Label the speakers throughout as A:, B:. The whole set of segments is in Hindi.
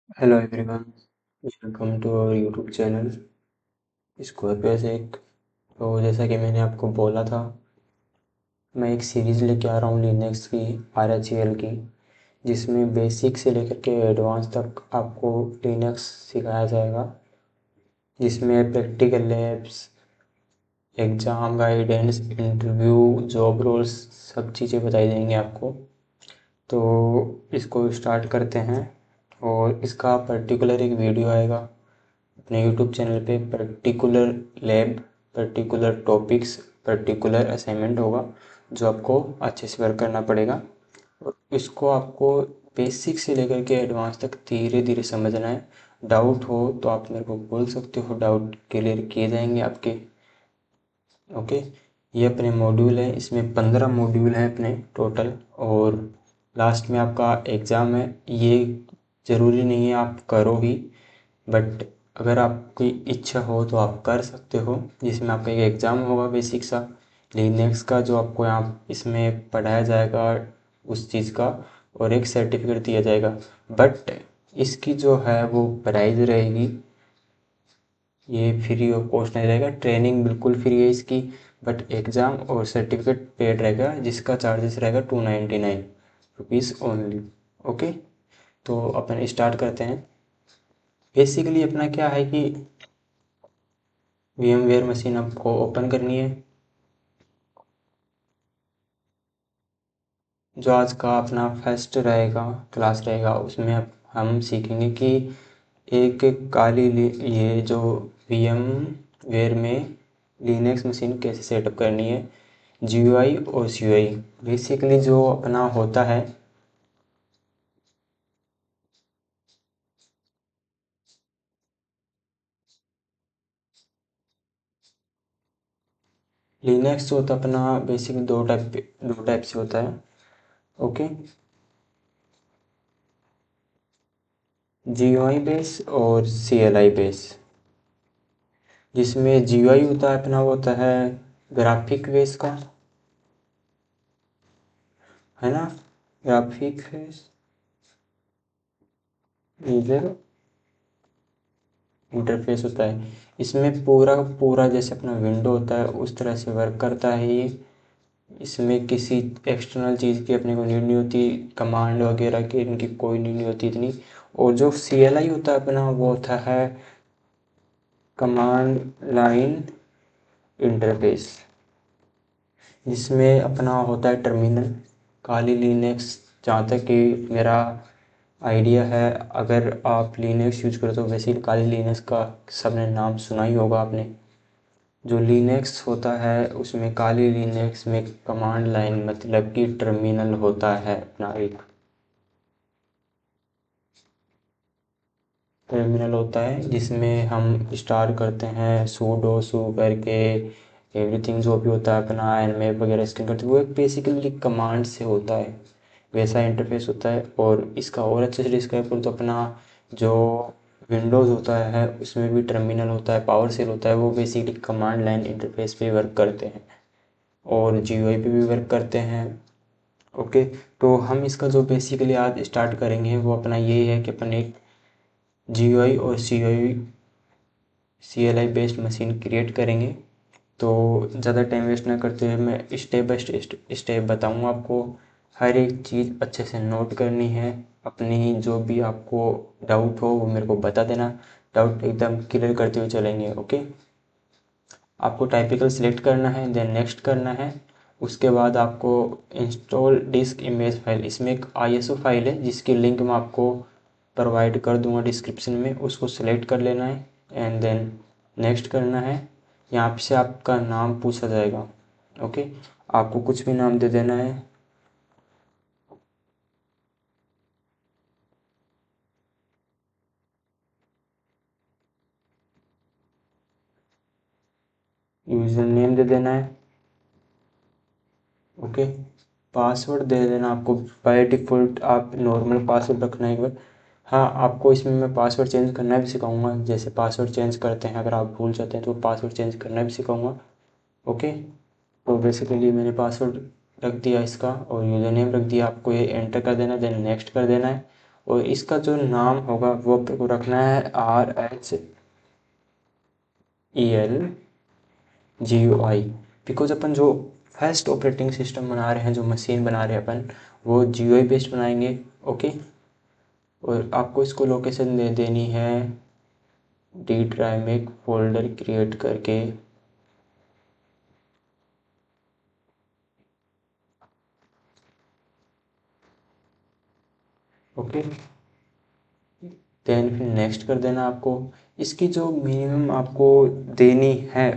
A: Hello everyone, welcome to our YouTube channel square basic. तो जैसा कि मैंने आपको बोला था, मैं एक सीरीज़ लेके आ रहा हूँ लिनक्स की, RHEL की, जिसमें बेसिक से लेकर के एडवांस तक आपको लिनक्स सिखाया जाएगा, जिसमें practical labs, exam guidance, interview, job roles, सब चीज़ें बताई जाएंगी आपको। तो इसको स्टार्ट करते हैं और इसका पर्टिकुलर एक वीडियो आएगा अपने यूट्यूब चैनल पे। Particular lab, particular topics, particular assignment होगा जो आपको अच्छे से वर्क करना पड़ेगा और इसको आपको बेसिक से लेकर के एडवांस तक धीरे धीरे समझना है। डाउट हो तो आप मेरे को बोल सकते हो, डाउट क्लियर किए जाएंगे आपके। ओके, ये अपने मॉड्यूल है, इसमें 15 मॉड्यूल हैं अपने टोटल, और लास्ट में आपका एग्ज़ाम है। ये ज़रूरी नहीं है आप करो ही, बट अगर आपकी इच्छा हो तो आप कर सकते हो, जिसमें आपका एक एग्ज़ाम होगा बेसिक सा लिनक्स का, जो आपको यहाँ इसमें पढ़ाया जाएगा उस चीज़ का, और एक सर्टिफिकेट दिया जाएगा। बट इसकी जो है वो प्राइस रहेगी, ये फ्री ऑफ कॉस्ट नहीं रहेगा, ट्रेनिंग बिल्कुल फ्री है इसकी, बट एग्ज़ाम और सर्टिफिकेट पेड रहेगा, जिसका चार्जेस रहेगा 299 रुपीज़ ओनली। ओके, तो अपन स्टार्ट करते हैं। बेसिकली अपना क्या है कि VMware मशीन आपको ओपन करनी है। जो आज का अपना फर्स्ट रहेगा, क्लास रहेगा, उसमें हम सीखेंगे कि एक ये जो VMware में लिनक्स मशीन कैसे सेटअप करनी है, GUI और CUI। बेसिकली जो अपना होता है, लिनक्स जो होता है अपना बेसिक दो टाइप से होता है। ओके, GUI बेस और CLI बेस। जिसमें GUI होता है अपना, वो होता है ग्राफिक बेस का, है ना, ग्राफिक यूजर इंटरफेस होता है। इसमें पूरा पूरा जैसे अपना विंडो होता है उस तरह से वर्क करता है ये। इसमें किसी एक्सटर्नल चीज़ की अपने को नीड नहीं होती, कमांड वगैरह की इनकी कोई नीड नहीं होती इतनी। और जो CLI होता है अपना, वो होता है कमांड लाइन इंटरफेस, जिसमें अपना होता है टर्मिनल। काली लिनक्स, जहाँ तक कि मेरा आइडिया है, अगर आप लिनक्स यूज करो तो वैसे ही काली लिनक्स का सबने नाम सुना ही होगा आपने। जो लिनक्स होता है उसमें काली लिनक्स में कमांड लाइन मतलब कि टर्मिनल होता है अपना एक टर्मिनल होता है, जिसमें हम स्टार्ट करते हैं सूडो सू करके, एवरीथिंग जो भी होता है अपना एनमेप वगैरह स्कैन करते हैं, वो एक बेसिकली कमांड से होता है, वैसा इंटरफेस होता है। और इसका और अच्छे से डिस्क्राइब करूँ तो अपना जो विंडोज़ होता है उसमें भी टर्मिनल होता है, पावर सेल होता है, वो बेसिकली कमांड लाइन इंटरफेस पे वर्क करते हैं और GUI पे भी वर्क करते हैं। ओके, तो हम इसका जो बेसिकली आज स्टार्ट करेंगे वो अपना ये है कि अपन एक GUI और CLI बेस्ड मशीन क्रिएट करेंगे। तो ज़्यादा टाइम वेस्ट ना करते हुए मैं स्टेप बाय स्टेप बताऊँगा आपको। हर एक चीज़ अच्छे से नोट करनी है, अपनी जो भी आपको डाउट हो वो मेरे को बता देना, डाउट एकदम क्लियर करते हुए चलेंगे। ओके, आपको टाइपिकल सिलेक्ट करना है, देन नेक्स्ट करना है। उसके बाद आपको इंस्टॉल डिस्क इमेज फाइल, इसमें एक ISO फाइल है जिसकी लिंक मैं आपको प्रोवाइड कर दूंगा डिस्क्रिप्शन में, उसको सेलेक्ट कर लेना है एंड देन नेक्स्ट करना है। यहाँ से आपका नाम पूछा जाएगा। ओके, आपको कुछ भी नाम दे देना है। यूजर नेम दे देना है। ओके, पासवर्ड दे देना आपको। बाय डिफ़ॉल्ट आप नॉर्मल पासवर्ड रखना है एक बार। हाँ, आपको इसमें मैं पासवर्ड चेंज करना भी सिखाऊंगा, जैसे पासवर्ड चेंज करते हैं, अगर आप भूल जाते हैं तो पासवर्ड चेंज करना भी सिखाऊंगा। ओके, तो बेसिकली मैंने पासवर्ड रख दिया इसका और यूज़र नेम रख दिया, आपको ये एंटर कर देना, देन नेक्स्ट कर देना है। और इसका जो नाम होगा वो आपको को रखना है RHELGUI, बिकॉज अपन जो फर्स्ट ऑपरेटिंग सिस्टम बना रहे हैं, जो मशीन बना रहे हैं अपन, वो GUI बेस्ड बनाएंगे। ओके, और आपको इसको लोकेशन दे देनी है डी ड्राइव में एक फोल्डर क्रिएट करके। ओके, देन फिर नेक्स्ट कर देना आपको। इसकी जो मिनिमम आपको देनी है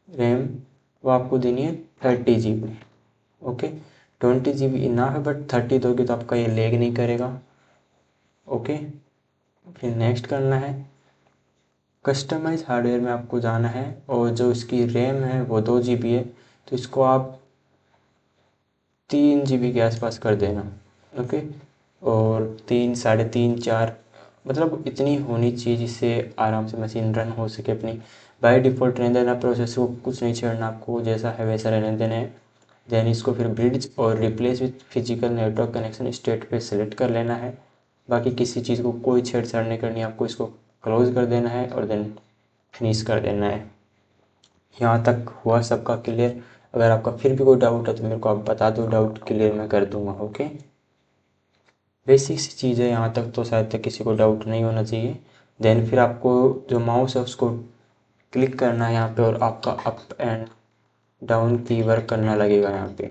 A: रैम, वो आपको देनी है 30 GB। ओके, 20 GB इनफ है, बट 30 दोगे तो आपका ये लेग नहीं करेगा। ओके, फिर नेक्स्ट करना है कस्टमाइज हार्डवेयर में आपको जाना है, और जो इसकी रैम है वो 2 GB है, तो इसको आप 3 GB के आसपास कर देना। ओके, और 3, 3.5, 4, मतलब इतनी होनी चाहिए जिससे आराम से मशीन रन हो सके अपनी। बाय डिफ़ॉल्ट रहने देना, प्रोसेसर को कुछ नहीं छेड़ना, आपको जैसा है वैसा रहने देना है। देन इसको फिर ब्रिड्ज और replace with physical network connection state पे सेलेक्ट कर लेना है। बाकी किसी चीज़ को कोई छेड़छाड़ नहीं करनी है, आपको इसको क्लोज कर देना है और देन फिनिश कर देना है। यहाँ तक हुआ सबका क्लियर? अगर आपका फिर भी कोई डाउट है तो मेरे को आप बता दो, डाउट क्लियर मैं कर दूंगा। ओके, बेसिक सी चीज़ है, यहाँ तक तो शायद तक किसी को डाउट नहीं होना चाहिए। देन फिर आपको जो माउस है उसको क्लिक करना है यहाँ पे, और आपका अप एंड डाउन की वर्क करना लगेगा यहाँ पे।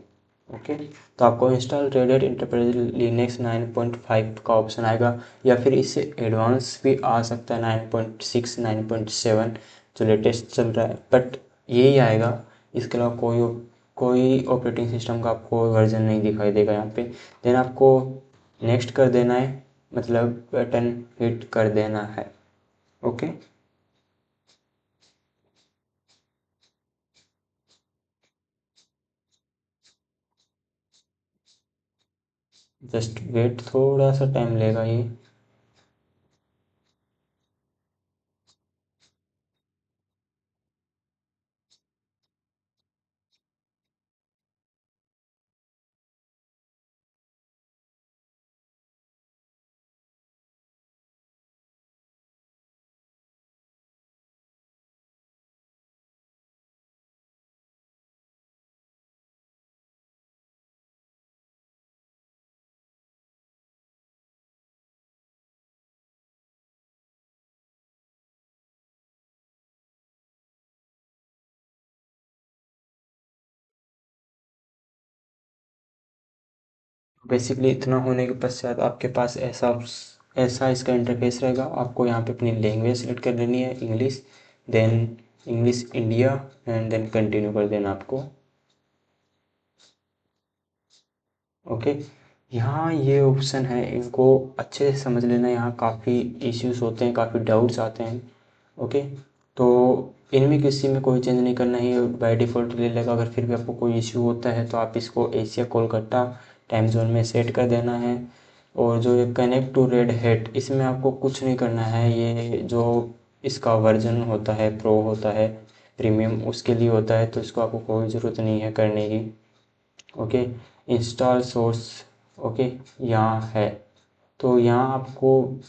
A: ओके, तो आपको install red hat enterprise Linux 9.5 का ऑप्शन आएगा, या फिर इससे एडवांस भी आ सकता है 9.6, 9.7 जो लेटेस्ट चल रहा है, बट यही आएगा। इसके अलावा कोई ऑपरेटिंग सिस्टम का आपको वर्जन नहीं दिखाई देगा यहाँ पे। देन आपको नेक्स्ट कर देना है, मतलब बटन हिट कर देना है। ओके, जस्ट वेट, थोड़ा सा टाइम लेगा ये। बेसिकली इतना होने के पश्चात आपके पास ऐसा ऐसा इसका इंटरफेस रहेगा। आपको यहाँ पे अपनी लैंग्वेज सेलेक्ट कर लेनी है, English, then English India, and then continue कर देना आपको। ओके, यहाँ ये ऑप्शन है, इनको अच्छे से समझ लेना। यहाँ काफ़ी इश्यूज होते हैं, काफ़ी डाउट्स आते हैं। ओके, तो इनमें किसी में कोई चेंज नहीं करना है, बाय डिफ़ॉल्ट ले लेगा। अगर फिर भी आपको कोई इशू होता है तो आप इसको एशिया कोलकाता टाइम जोन में सेट कर देना है। और जो ये कनेक्ट टू रेड हैट, इसमें आपको कुछ नहीं करना है। ये जो इसका वर्जन होता है, प्रो होता है, प्रीमियम, उसके लिए होता है, तो इसको आपको कोई ज़रूरत नहीं है करने की। ओके, इंस्टॉल सोर्स, ओके, यहाँ है, तो यहाँ आपको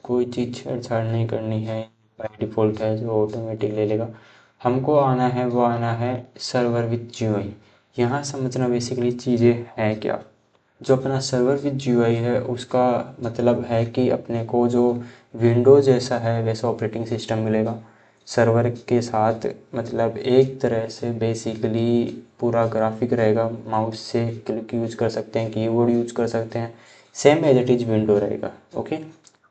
A: कोई चीज़ छेड़छाड़ नहीं करनी है, बाय डिफ़ॉल्ट है जो ऑटोमेटिक ले लेगा। हमको आना है, वो आना है सर्वर विथ GUI। यहाँ समझना बेसिकली चीज़ें हैं क्या। जो अपना सर्वर विद GUI है उसका मतलब है कि अपने को जो विंडोज़ जैसा है वैसा ऑपरेटिंग सिस्टम मिलेगा सर्वर के साथ। मतलब एक तरह से बेसिकली पूरा ग्राफिक रहेगा, माउस से क्लिक यूज कर सकते हैं, कीबोर्ड यूज कर सकते हैं, same as it is window रहेगा। ओके,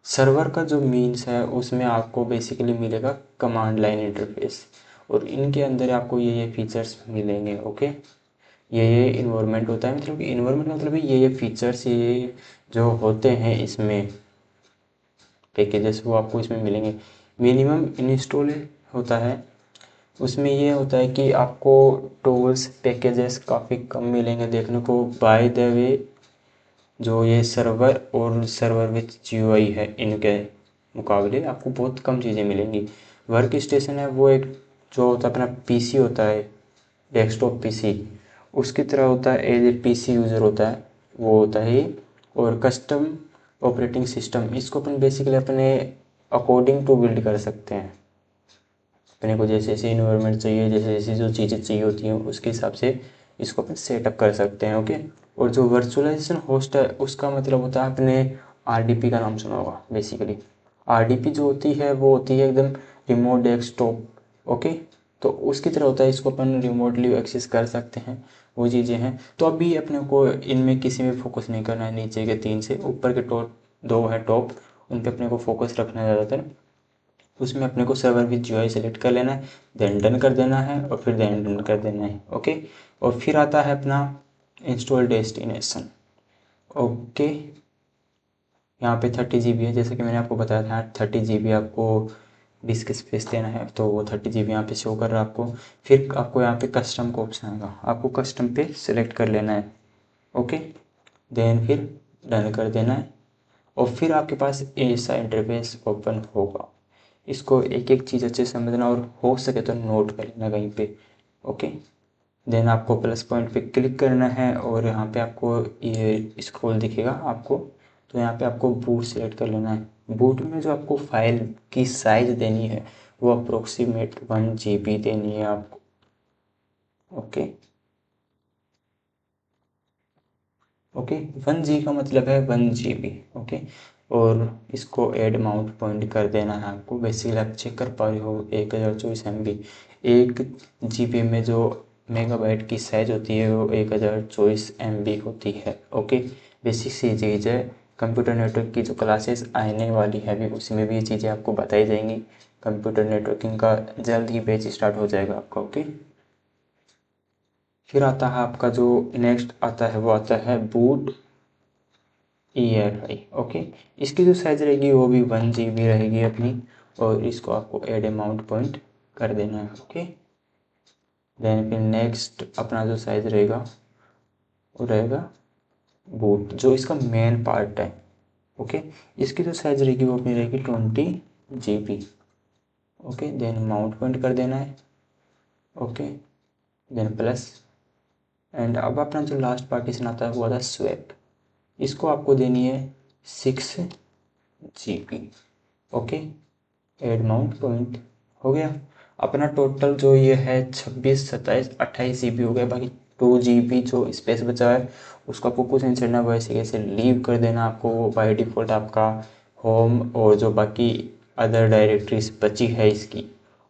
A: सर्वर का जो मीन्स है उसमें आपको बेसिकली मिलेगा कमांड लाइन इंटरफेस, और इनके अंदर आपको ये फीचर्स मिलेंगे। ओके, ये इन्वायरमेंट होता है, मतलब कि इन्वायरमेंट मतलब ये फीचर्स, ये जो होते हैं इसमें पैकेजेस, वो आपको इसमें मिलेंगे। मिनिमम इंस्टॉल होता है, उसमें ये होता है कि आपको टूल्स पैकेजेस काफ़ी कम मिलेंगे देखने को। बाय द वे, जो ये सर्वर और सर्वर विथ GUI है, इनके मुकाबले आपको बहुत कम चीज़ें मिलेंगी। वर्क स्टेशन है वो एक जो होता है अपना PC होता है, डेस्कटॉप PC, उसकी तरह होता है, एज ए PC यूज़र होता है वो होता है ये। और कस्टम ऑपरेटिंग सिस्टम, इसको अपन बेसिकली अपने अकॉर्डिंग टू बिल्ड कर सकते हैं। अपने को जैसे जैसे इन्वायरमेंट चाहिए, जैसे जैसे जो चीज़ें चाहिए होती हैं उसके हिसाब से इसको अपन सेटअप कर सकते हैं। ओके। और जो वर्चुअलाइजेशन होस्ट है उसका मतलब होता है, अपने RDP का नाम सुना होगा बेसिकली। RDP जो होती है वो होती है एकदम रिमोट डेस्कटॉप। ओके। तो उसकी तरह होता है, इसको अपन रिमोटली एक्सेस कर सकते हैं, वो चीज़ें हैं। तो अभी अपने को इनमें किसी में फोकस नहीं करना है, नीचे के 3 से ऊपर के टॉप 2 है टॉप, उन पे अपने को फोकस रखना है ज़्यादातर। उसमें अपने को सर्वर विद GUI सेलेक्ट कर लेना है, देन डन कर देना है और फिर देन डन कर देना है। ओके। और फिर आता है अपना इंस्टॉल डेस्टिनेशन। ओके। यहाँ पे 30 GB है, जैसे कि मैंने आपको बताया था 30 GB आपको डिस्क स्पेस देना है, तो वो 30 GB यहाँ पे शो कर रहा है आपको। फिर आपको यहाँ पे कस्टम का ऑप्शन आएगा, आपको कस्टम पे सिलेक्ट कर लेना है। ओके। देन फिर डन कर देना है और फिर आपके पास ऐसा इंटरफेस ओपन होगा। इसको एक एक चीज़ अच्छे से समझना और हो सके तो नोट कर लेना कहीं पे। ओके। देन आपको प्लस पॉइंट पे क्लिक करना है और यहाँ पे आपको ये स्क्रॉल दिखेगा आपको, तो यहाँ पे आपको बूट सेलेक्ट कर लेना है। बूट में जो आपको फाइल की साइज़ देनी है वो अप्रोक्सीमेट 1 GB देनी है आपको। ओके। ओके। 1G का मतलब है 1 GB। ओके। और इसको ऐड माउंट पॉइंट कर देना है आपको। बेसिकली आप चेक कर पा रहे हो 1024 MB, 1 GB में जो मेगाबाइट की साइज़ होती है वो 1024 MB होती है। ओके। बेसिक सी चीज़ है। कंप्यूटर नेटवर्क की जो क्लासेस आने वाली है अभी उसमें भी ये चीज़ें आपको बताई जाएंगी। कंप्यूटर नेटवर्किंग का जल्द ही बैच स्टार्ट हो जाएगा आपका। ओके। फिर आता है आपका जो नेक्स्ट आता है वो आता है बूट EFI। ओके। इसकी जो साइज़ रहेगी वो भी 1 GB रहेगी अपनी, और इसको आपको ऐड अमाउंट पॉइंट कर देना है। ओके। देन फिर नेक्स्ट अपना जो साइज़ रहेगा वो रहेगा बूट, जो इसका मेन पार्ट है। ओके। इसकी जो साइज़ रहेगी वो अपनी रहेगी 20 GB। Okay. Then amount point कर देना है। ओके। Then plus. एंड अब अपना जो लास्ट पार्टीशन आता है वो आता है स्वैप। इसको आपको देनी है 6 GB। Okay. Add mount point हो गया। अपना टोटल जो ये है 26, 27, 28 GB हो गया। बाकी 2 GB जो स्पेस बचा है उसको आपको कुछ नहीं करना, वैसे कैसे लीव कर देना आपको। वो बाय डिफ़ॉल्ट आपका होम और जो बाकी अदर डायरेक्टरीज बची है इसकी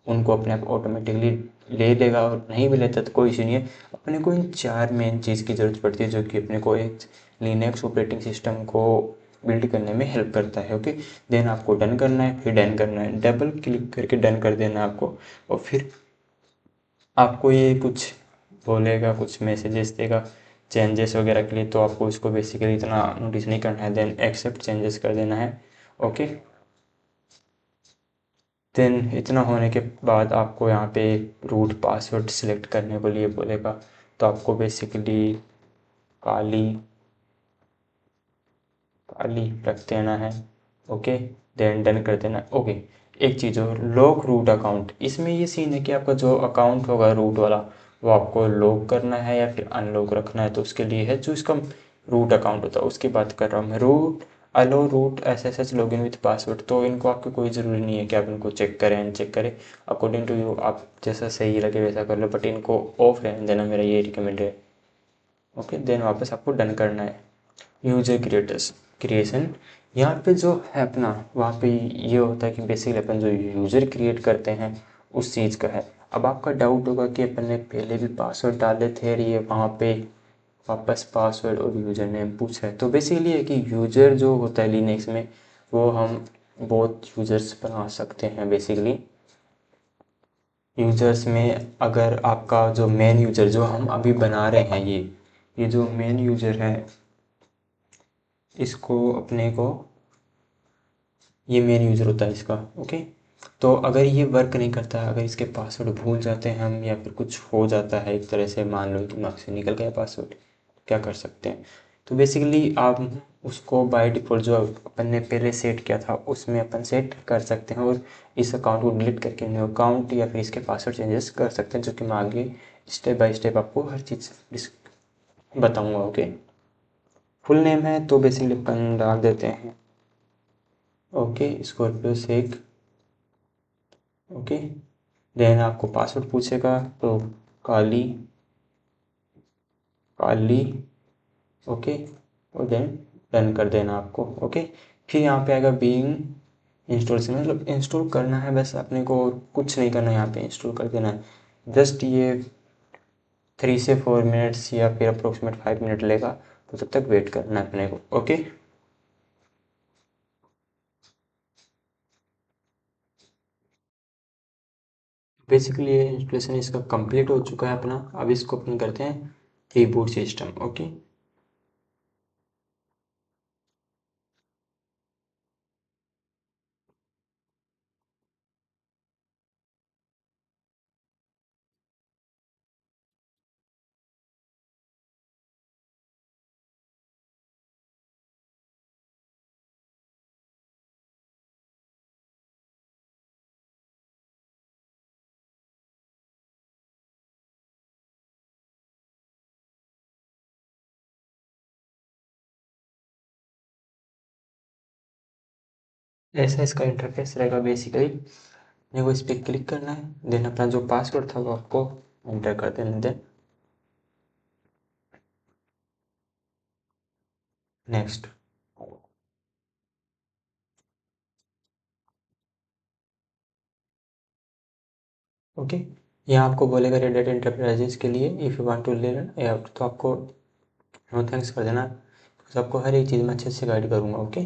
A: उनको अपने आप ऑटोमेटिकली ले लेगा, और नहीं भी लेता तो कोई इशू नहीं है। अपने को इन 4 मेन चीज़ की ज़रूरत पड़ती है जो कि अपने को एक लिनक्स ऑपरेटिंग सिस्टम को बिल्ड करने में हेल्प करता है। ओके। देन आपको डन करना है, फिर डन करना है, डबल क्लिक करके डन कर देना है आपको। और फिर आपको ये कुछ बोलेगा, कुछ मैसेजेस देगा चेंजेस वगैरह के लिए, तो आपको इसको बेसिकली इतना नोटिस नहीं करना है। देन एक्सेप्ट चेंजेस कर देना है। ओके। देन इतना होने के बाद आपको यहाँ पे रूट पासवर्ड सिलेक्ट करने के लिए बोलेगा, तो आपको बेसिकली काली काली रख देना है। ओके। देन डन कर देना। ओके। एक चीज़ और, लॉक रूट अकाउंट, इसमें ये सीन है कि आपका जो अकाउंट होगा रूट वाला वो आपको लॉक करना है या फिर अनलॉक रखना है। तो उसके लिए है जो इसका रूट अकाउंट होता है उसकी बात कर रहा हूँ मैं। Root allow root SSH login with password, तो इनको आपको कोई ज़रूरी नहीं है कि आप इनको चेक करें अनचेक करें, अकॉर्डिंग टू यू आप जैसा सही लगे वैसा कर लो, बट इनको ऑफ रहने देना मेरा ये रिकमेंड है। ओके। देन वापस आपको डन करना है। यूजर क्रिएटर्स क्रिएशन, यहाँ पे जो है अपना वहाँ पे ये होता है कि बेसिकली अपन जो यूज़र क्रिएट करते हैं उस चीज़ का है। अब आपका डाउट होगा कि अपन ने पहले भी पासवर्ड डाले थे और ये वहाँ पे वापस पासवर्ड और यूज़र नेम पूछा है। तो बेसिकली है कि यूज़र जो होता है लिनक्स में वो हम बहुत यूज़र्स बना सकते हैं। बेसिकली यूज़र्स में अगर आपका जो मेन यूज़र जो हम अभी बना रहे हैं ये जो मेन यूज़र है इसको अपने को ये मेन यूज़र होता है इसका। ओके। तो अगर ये वर्क नहीं करता है, अगर इसके पासवर्ड भूल जाते हैं हम या फिर कुछ हो जाता है एक तरह से, मान लो दिमाग से निकल गया पासवर्ड, क्या कर सकते हैं। तो बेसिकली आप उसको बाय डिफ़ॉल्ट जो अपन ने पहले सेट किया था उसमें अपन सेट कर सकते हैं और इस अकाउंट को डिलीट करके न्यू अकाउंट या फिर इसके पासवर्ड चेंजेस कर सकते हैं, जो कि मैं आगे स्टेप बाय स्टेप आपको हर चीज़ बताऊँगा। ओके। फुल नेम है तो बेसिकली अपन डाल देते हैं ओके, स्कॉर्पियो सेक। ओके, देन आपको पासवर्ड पूछेगा तो काली काली। ओके, और देन डन कर देना आपको। ओके, फिर यहाँ पे आएगा बीइंग इंस्टॉल से, मतलब इंस्टॉल करना है बस अपने को, और कुछ नहीं करना है, यहाँ पे इंस्टॉल कर देना है। जस्ट ये 3 से 4 मिनट्स या फिर अप्रोक्सीमेट 5 मिनट लेगा, तो तब तक वेट करना है अपने को। ओके, बेसिकली ये इंस्टॉलेशन इसका कंप्लीट हो चुका है अपना। अब इसको अपन करते हैं रीबूट सिस्टम। ओके, ऐसा इसका इंटरफेस रहेगा बेसिकली। मेरे को इस पर क्लिक करना है, देन अपना जो पासवर्ड था वो आपको एंटर कर देना, देन नेक्स्ट। ओके, यहाँ आपको बोलेगा रेड एट एंटरप्राइजेस के लिए if you want to learn out, तो आपको नो थैंक्स कर देना, तो आपको हर एक चीज़ में अच्छे से गाइड करूँगा। ओके,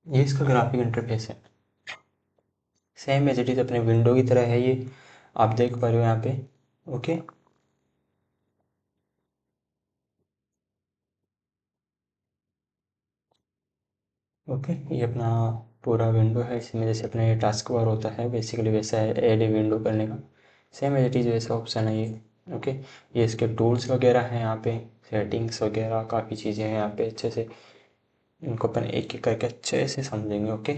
A: ये इसका ग्राफिक इंटरफेस है, सेम एज इट इज़ अपने विंडो की तरह है ये, आप देख पा रहे हो यहाँ पे। ओके, ओके, ये अपना पूरा विंडो है, इसमें जैसे अपने टास्क बार होता है बेसिकली वैसा है, ऐड ए विंडो करने का सेम एज इट इज़ वैसा ऑप्शन है ये। ओके, ये इसके टूल्स वगैरह हैं यहाँ पे, सेटिंग्स वगैरह काफ़ी चीज़ें हैं यहाँ पे अच्छे से, इनको अपन एक एक करके अच्छे से समझेंगे। ओके,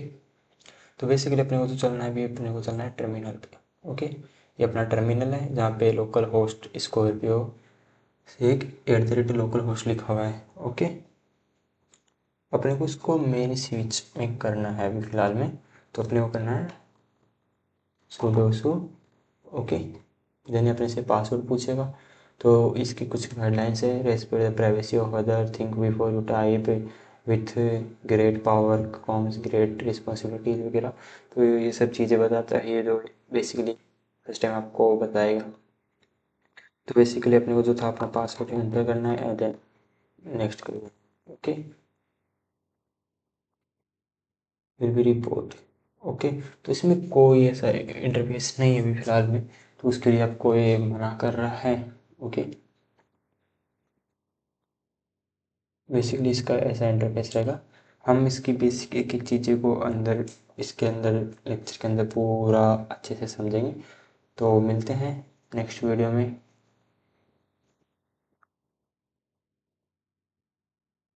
A: तो बेसिकली अपने को तो चलना है, भी अपने को चलना है टर्मिनल पे। ओके, ये अपना टर्मिनल है जहाँ पे लोकल होस्ट स्कॉर्पियो से एक @लोकल होस्ट लिखा हुआ है। ओके, अपने को इसको मेन स्विच में करना है अभी फ़िलहाल में, तो अपने को करना है sudo su। ओके, देन अपने से पासवर्ड पूछेगा, तो इसकी कुछ गाइडलाइंस है, respect the privacy of other, think before you type, with great power comes great responsibilities वगैरह। तो ये सब चीज़ें बताता है ये, जो बेसिकली फर्स्ट टाइम आपको बताएगा। तो बेसिकली अपने को जो था अपना पासवर्ड एंटर करना है एंड देन नेक्स्ट करिए। Okay, will be report. Okay, तो इसमें कोई ऐसा इंटरफेस नहीं है अभी फ़िलहाल में, तो उसके लिए आपको ये मना कर रहा है। ओके, बेसिकली इसका ऐसा इंटरफेस रहेगा। हम इसकी बेसिक एक एक चीज़ें को अंदर, इसके अंदर लेक्चर के अंदर पूरा अच्छे से समझेंगे। तो मिलते हैं नेक्स्ट वीडियो में।